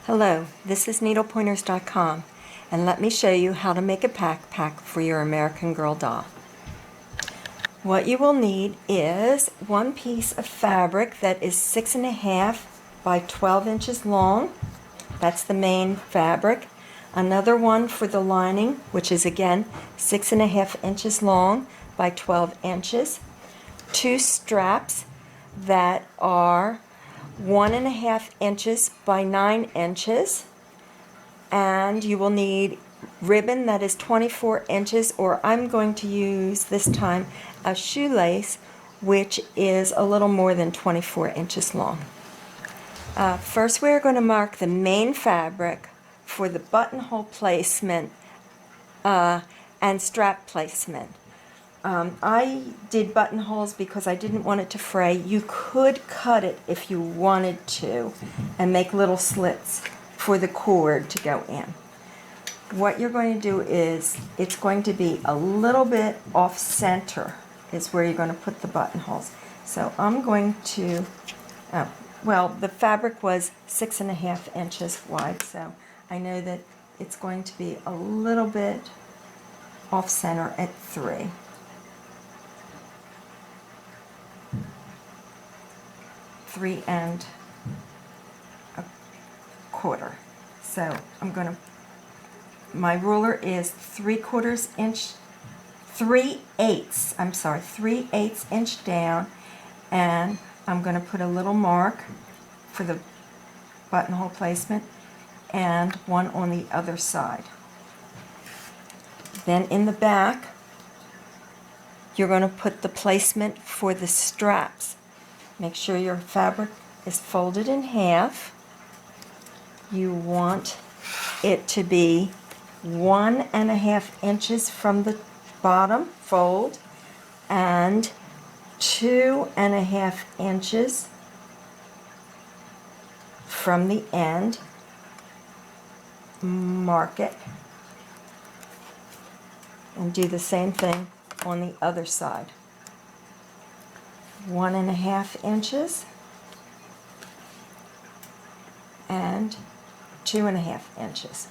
Hello, this is needlepointers.com, and let me show you how to make a backpack for your American Girl doll. What you will need is one piece of fabric that is 6.5 by 12 inches long. That's the main fabric. Another one for the lining, which is again 6.5 inches long by 12 inches. Two straps that are 1.5 inches by 9 inches, and you will need ribbon that is 24 inches, or I'm going to use this time a shoelace which is a little more than 24 inches long. First we're going to mark the main fabric for the buttonhole placement and strap placement. I did buttonholes because I didn't want it to fray. You could cut it if you wanted to and make little slits for the cord to go in. What you're going to do is, it's going to be a little bit off center is where you're going to put the buttonholes. So I'm going to, well, the fabric was 6.5 inches wide, so I know that it's going to be a little bit off center at 3. Three and a quarter. So I'm going to, my ruler is 3/4 inch, 3/8 inch down, and I'm going to put a little mark for the buttonhole placement and one on the other side. Then in the back, you're going to put the placement for the straps. Make sure your fabric is folded in half. You want it to be 1.5 inches from the bottom fold and 2.5 inches from the end. Mark it and do the same thing on the other side. 1.5 inches and 2.5 inches,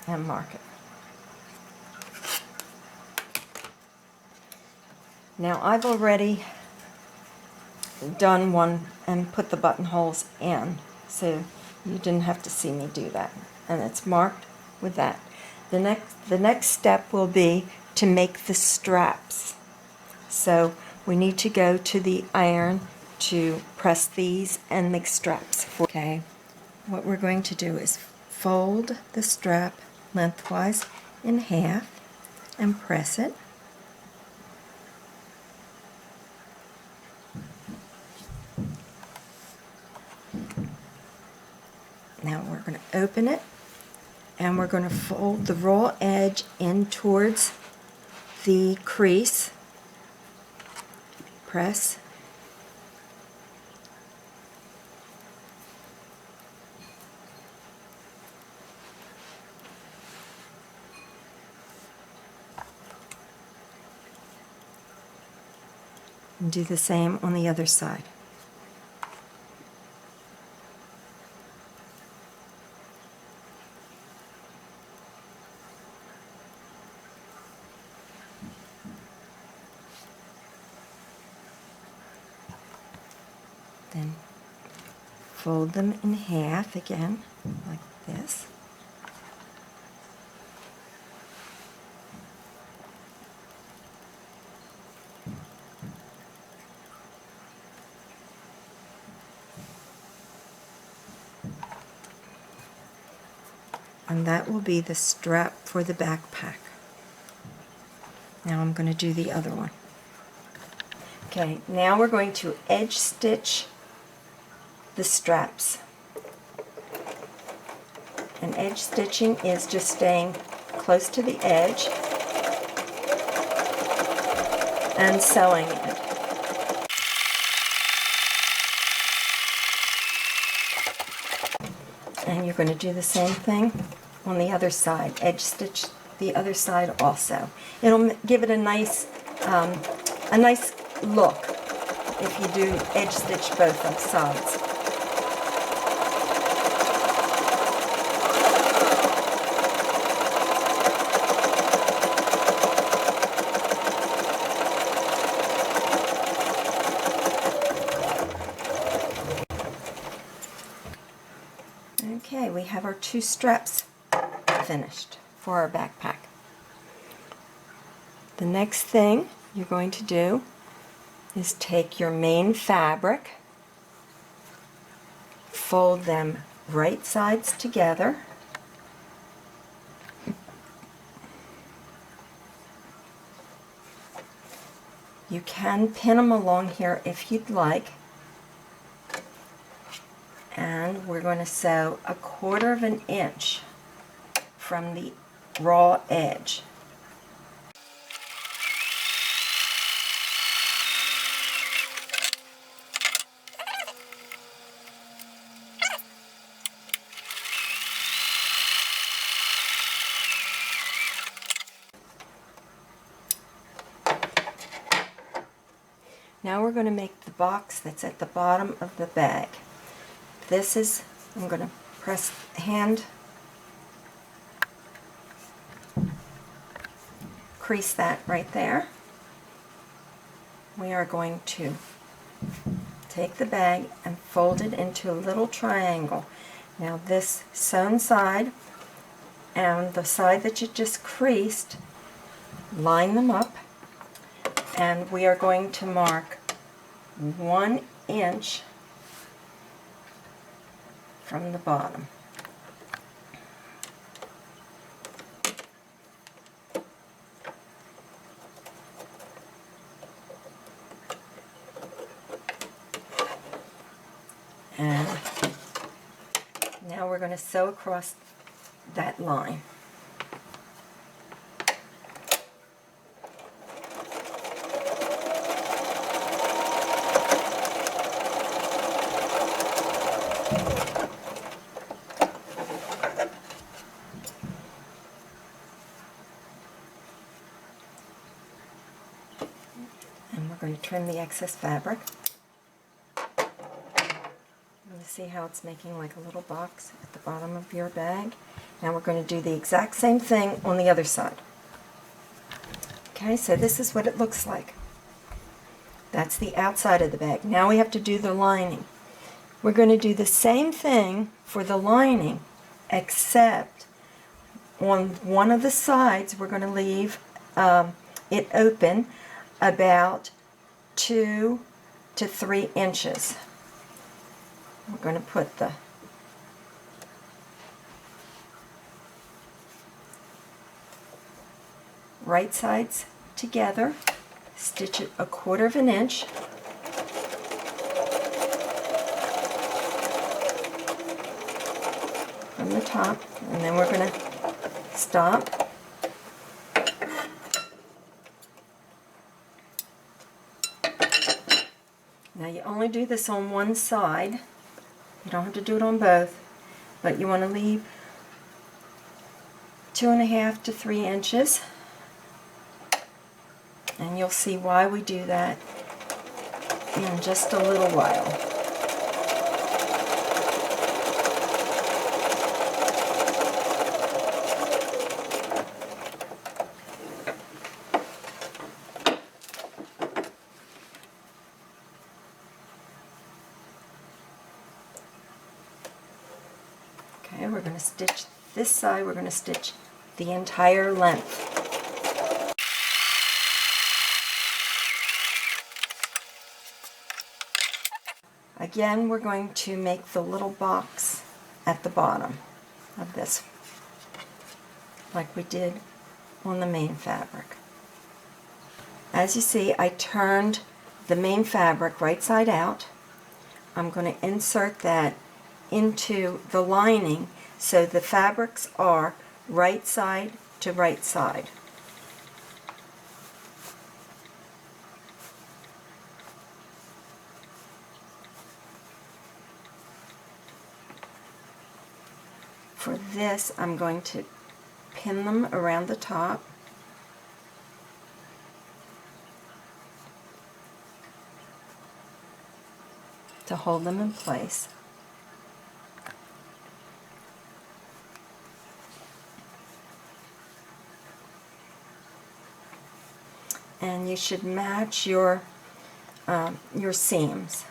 and mark it. Now I've already done one and put the buttonholes in, so you didn't have to see me do that, and it's marked with that. The next step will be to make the straps. So we need to go to the iron to press these and make straps. Okay, what we're going to do is fold the strap lengthwise in half and press it. Now we're going to open it and we're going to fold the raw edge in towards the crease. Press. And do the same on the other side. Then fold them in half again, like this. And that will be the strap for the backpack. Now I'm going to do the other one. Okay, now we're going to edge stitch the straps. And edge stitching is just staying close to the edge and sewing it. And you're going to do the same thing on the other side. Edge stitch the other side also. It'll give it a nice look if you do edge stitch both sides. have our 2 straps finished for our backpack. The next thing you're going to do is take your main fabric, fold them right sides together, you can pin them along here if you'd like, and we're going to sew 1/4 inch from the raw edge. Now we're going to make the box that's at the bottom of the bag. This is, I'm going to press hand, crease that right there. We are going to take the bag and fold it into a little triangle. Now this sewn side and the side that you just creased, line them up, and we are going to mark 1 inch from the bottom. And now we're going to sew across that line. And we're going to trim the excess fabric. You see how it's making like a little box at the bottom of your bag? Now we're going to do the exact same thing on the other side. Okay, so this is what it looks like. That's the outside of the bag. Now we have to do the lining. We're going to do the same thing for the lining, except on one of the sides we're going to leave it open about 2 to 3 inches. We're going to put the right sides together, stitch it 1/4 inch, from the top, and then we're going to stop. Now you only do this on one side. You don't have to do it on both, but you want to leave 2.5 to 3 inches, and you'll see why we do that in just a little while. Okay, we're going to stitch this side, we're going to stitch the entire length. Again, we're going to make the little box at the bottom of this, like we did on the main fabric. As you see, I turned the main fabric right side out. I'm going to insert that into the lining so the fabrics are right side to right side. For this, I'm going to pin them around the top. To hold them in place. And you should match your seams.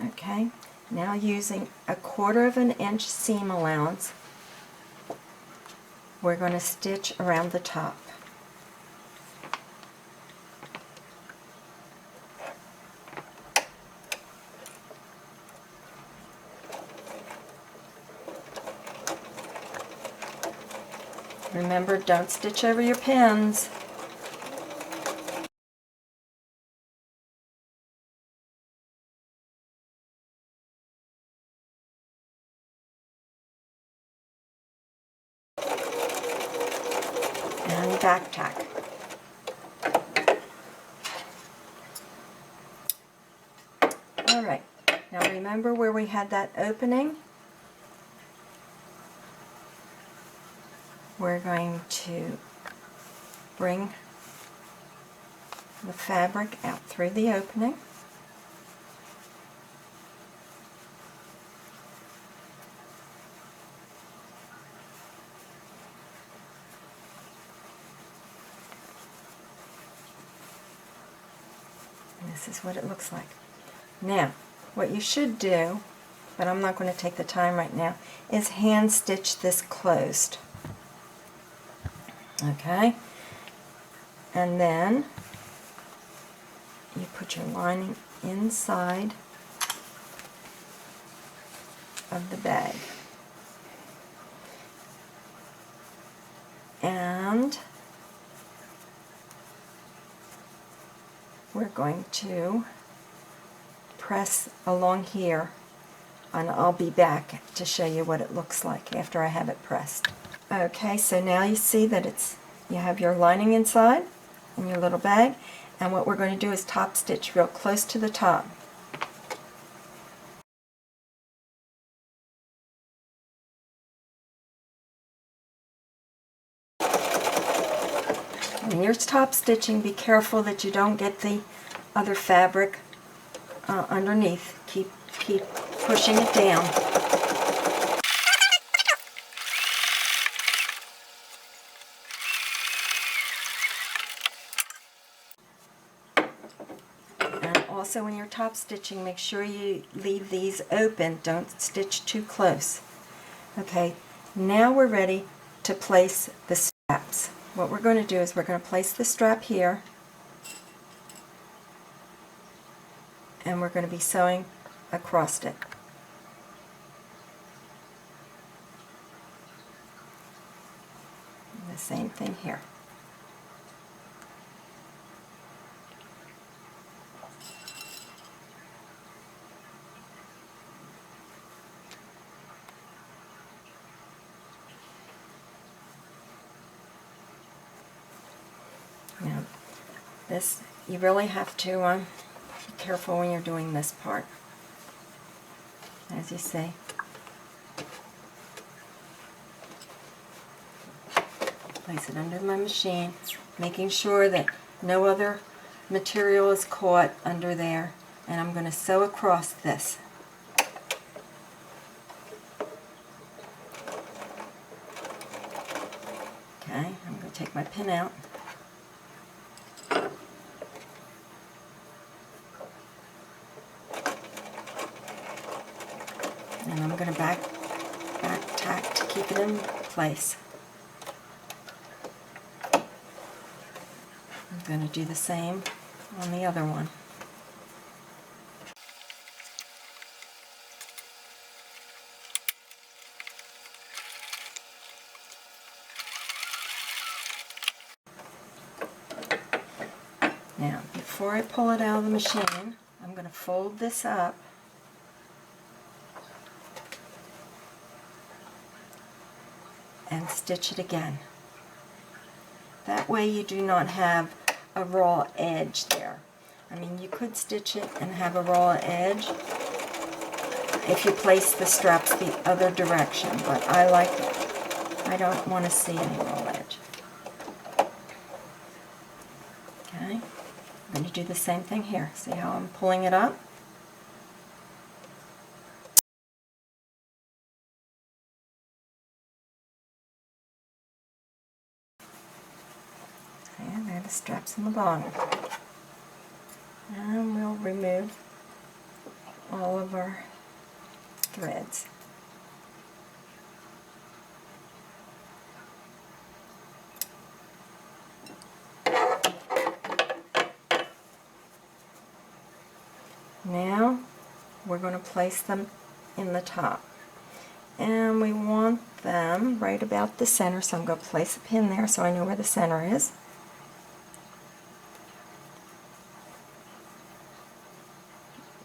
Okay, now using 1/4 of an inch seam allowance, we're going to stitch around the top. Remember, don't stitch over your pins. And back tack. Alright, now remember where we had that opening? We're going to bring the fabric out through the opening. And this is what it looks like. Now, what you should do, but I'm not going to take the time right now, is hand stitch this closed. Okay? And then you put your lining inside of the bag. And we're going to press along here, and I'll be back to show you what it looks like after I have it pressed. Okay, so now you see that you have your lining inside in your little bag, and what we're going to do is top stitch real close to the top. When you're top stitching, be careful that you don't get the other fabric underneath. Keep pushing it down. And also when you're top stitching, make sure you leave these open. Don't stitch too close. Okay, now we're ready to place the straps. What we're going to do is we're going to place the strap here, and we're going to be sewing across it. And the same thing here. Now, this, you really have to be careful when you're doing this part. As you see. Place it under my machine, making sure that no other material is caught under there, and I'm going to sew across this. Okay, I'm going to take my pin out. And I'm going to back tack to keep it in place. I'm going to do the same on the other one. Now, before I pull it out of the machine, I'm going to fold this up and stitch it again. That way you do not have a raw edge there. I mean, you could stitch it and have a raw edge if you place the straps the other direction, but I don't want to see any raw edge. Okay, I'm going to do the same thing here. See how I'm pulling it up? And there are the straps on the bottom. And we'll remove all of our threads. Now we're going to place them in the top. And we want them right about the center, so I'm going to place a pin there so I know where the center is.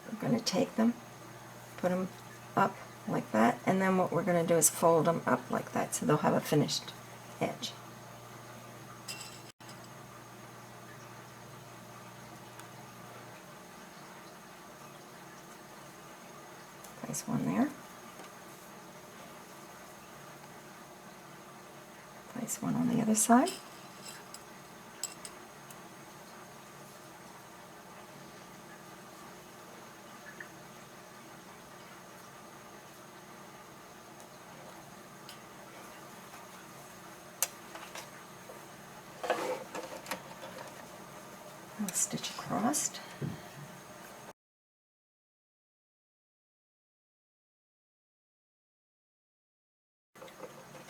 I'm going to take them, put them up like that, and then what we're going to do is fold them up like that so they'll have a finished edge. Place one there. Place one on the other side. I'll stitch across.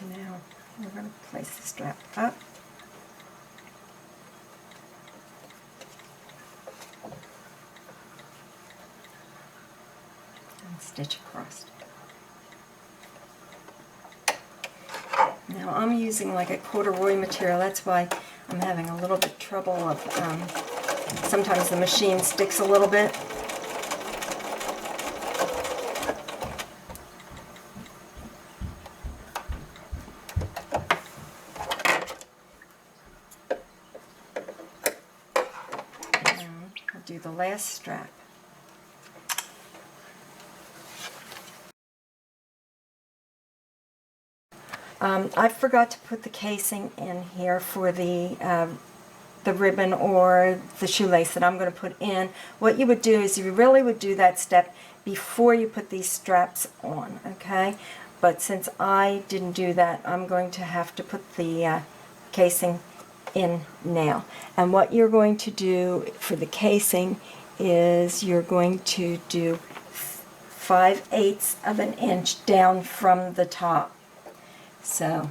Now we're going to place the strap up. And stitch across. Now I'm using like a corduroy material, that's why I'm having a little bit trouble of, sometimes the machine sticks a little bit. I'll do the last strap. I forgot to put the casing in here for the ribbon or the shoelace that I'm going to put in. What you would do is you really would do that step before you put these straps on, okay? But since I didn't do that, I'm going to have to put the casing in now. And what you're going to do for the casing is you're going to do 5/8 of an inch down from the top. So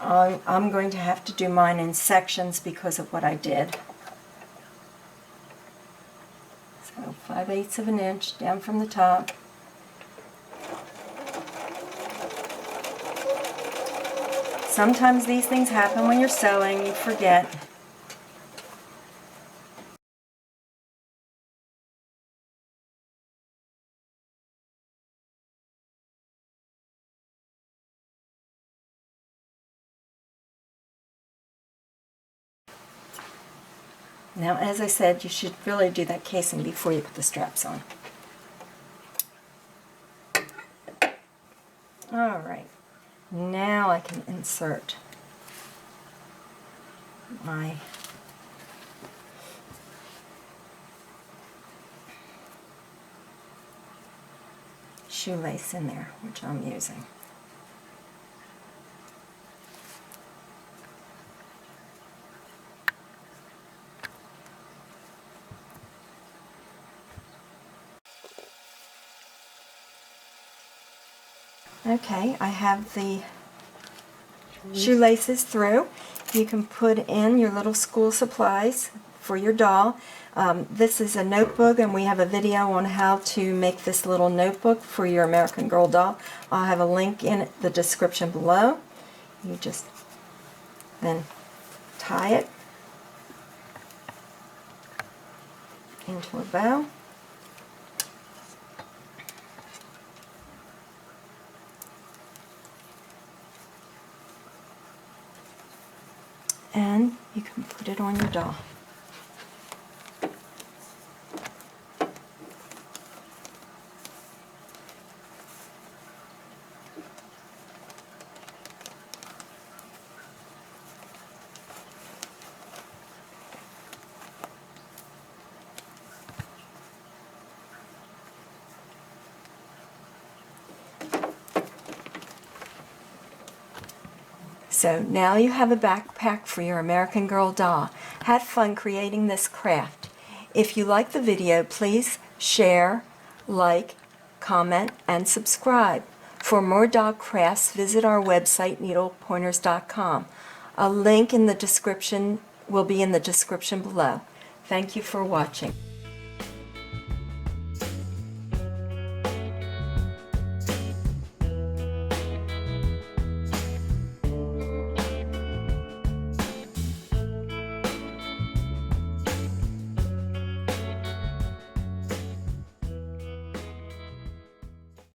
I'm going to have to do mine in sections because of what I did. So 5/8 of an inch down from the top. Sometimes these things happen when you're sewing, you forget. Now, as I said, you should really do that casing before you put the straps on. Alright, now I can insert my shoelace in there, which I'm using. Okay, I have the shoelaces through. You can put in your little school supplies for your doll. This is a notebook, and we have a video on how to make this little notebook for your American Girl doll. I'll have a link in the description below. You just then tie it into a bow. And you can put it on your doll. So now you have a backpack for your American Girl doll. Have fun creating this craft. If you like the video, please share, like, comment, and subscribe. For more doll crafts, visit our website, needlepointers.com. A link in the description will be in the description below. Thank you for watching.